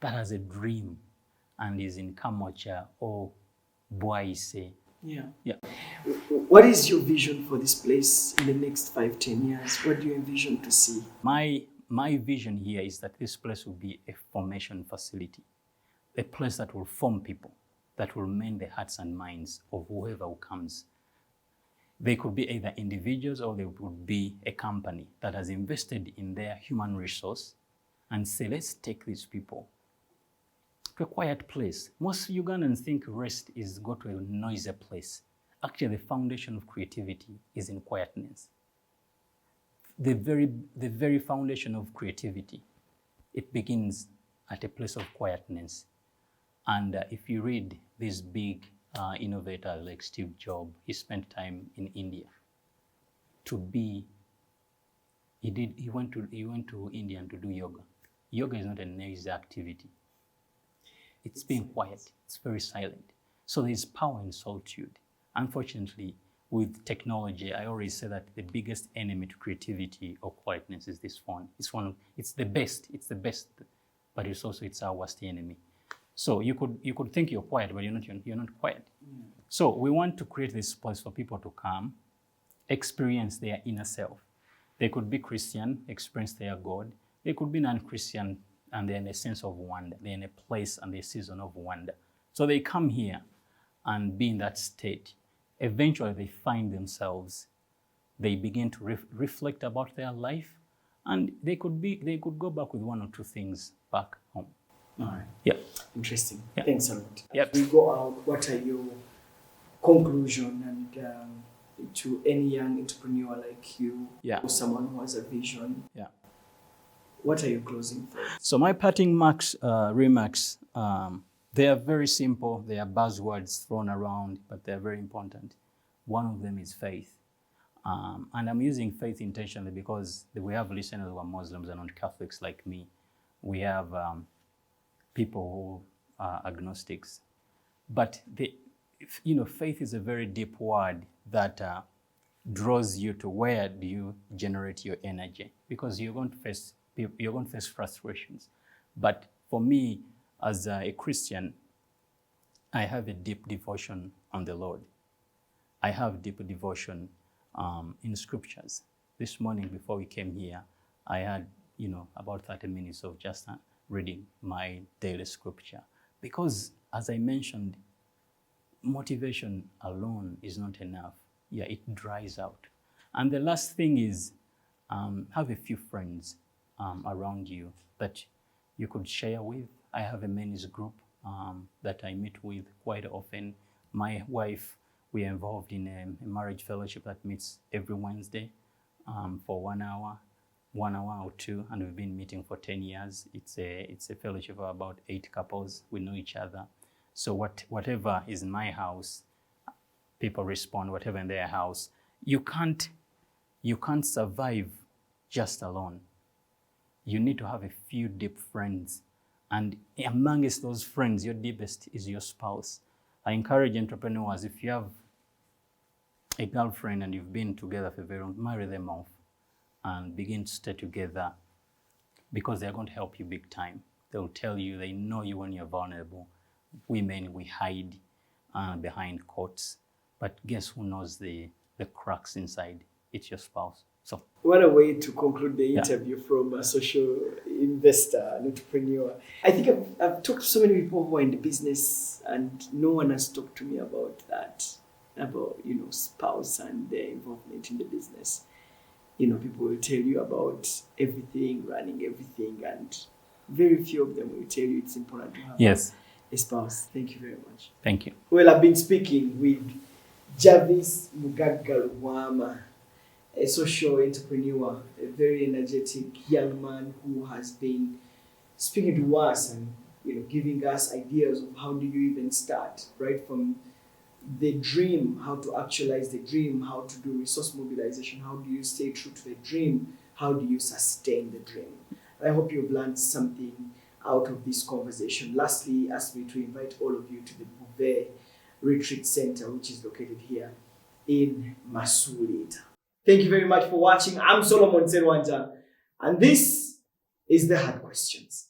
has a dream and is in Kamocha or Beauvais. Yeah. Yeah. What is your vision for this place in the next 5-10 years? What do you envision to see? My vision here is that this place will be a formation facility, a place that will form people, that will mend the hearts and minds of whoever who comes. They could be either individuals or they would be a company that has invested in their human resource and say, let's take these people to a quiet place. Most Ugandans think rest is go to a noisy place. Actually, the foundation of creativity is in quietness. The very foundation of creativity, it begins at a place of quietness. And if you read these big innovators like Steve Jobs, he spent time in India. He went to India to do yoga. Yoga is not a noisy activity. It's being quiet. It's very silent. So there's power in solitude. Unfortunately, with technology, I always say that the biggest enemy to creativity or quietness is this phone. It's the best, but it's our worst enemy. So you could think you're quiet, but you're not quiet. Mm. So we want to create this place for people to come, experience their inner self. They could be Christian, experience their God. They could be non-Christian, and they're in a sense of wonder. They're in a place and a season of wonder. So they come here and be in that state. Eventually they find themselves, they begin to reflect about their life, and they could go back with one or two things back home. All right. Yeah. Interesting. Yeah. Thanks a lot. Yep. We go out, what are your conclusion and to any young entrepreneur like you, yeah, or someone who has a vision? Yeah. What are your closing thoughts? So my parting remarks, they are very simple. They are buzzwords thrown around, but they're very important. One of them is faith. And I'm using faith intentionally because we have listeners who are Muslims and not Catholics like me. We have people who are agnostics. But faith is a very deep word that draws you to where do you generate your energy, because you're going to face frustrations. But for me, as a Christian, I have a deep devotion on the Lord. I have deep devotion in scriptures. This morning before we came here, I had about 30 minutes of just reading my daily scripture. Because as I mentioned, motivation alone is not enough. Yeah, it dries out. And the last thing is have a few friends around you that you could share with. I have a men's group that I meet with quite often. My wife, we are involved in a marriage fellowship that meets every Wednesday for 1 hour or two, and we've been meeting for 10 years. It's a fellowship of about 8 couples. We know each other. So whatever is in my house, people respond, whatever in their house. You can't survive just alone. You need to have a few deep friends. And amongst those friends, your deepest is your spouse. I encourage entrepreneurs, if you have a girlfriend and you've been together for very long, marry them off and begin to stay together, because they're going to help you big time. They'll tell you, they know you when you're vulnerable. Women, we hide behind coats, but guess who knows the cracks inside? It's your spouse. So what a way to conclude the interview from a social investor, an entrepreneur. I think I've talked to so many people who are in the business, and no one has talked to me about that, about, you know, spouse and their involvement in the business. You know, people will tell you about everything, running everything, and very few of them will tell you it's important to have a spouse. Thank you very much. Thank you. Well, I've been speaking with Javis Mugagga Lubwama, a social entrepreneur, a very energetic young man who has been speaking to us and, you know, giving us ideas of how do you even start, right from the dream, how to actualize the dream, how to do resource mobilization, how do you stay true to the dream, how do you sustain the dream. I hope you've learned something out of this conversation. Lastly, ask me to invite all of you to the Buve Retreat Center, which is located here in Masulita. Thank you very much for watching. I'm Solomon Serwanjja, and this is The Hard Questions.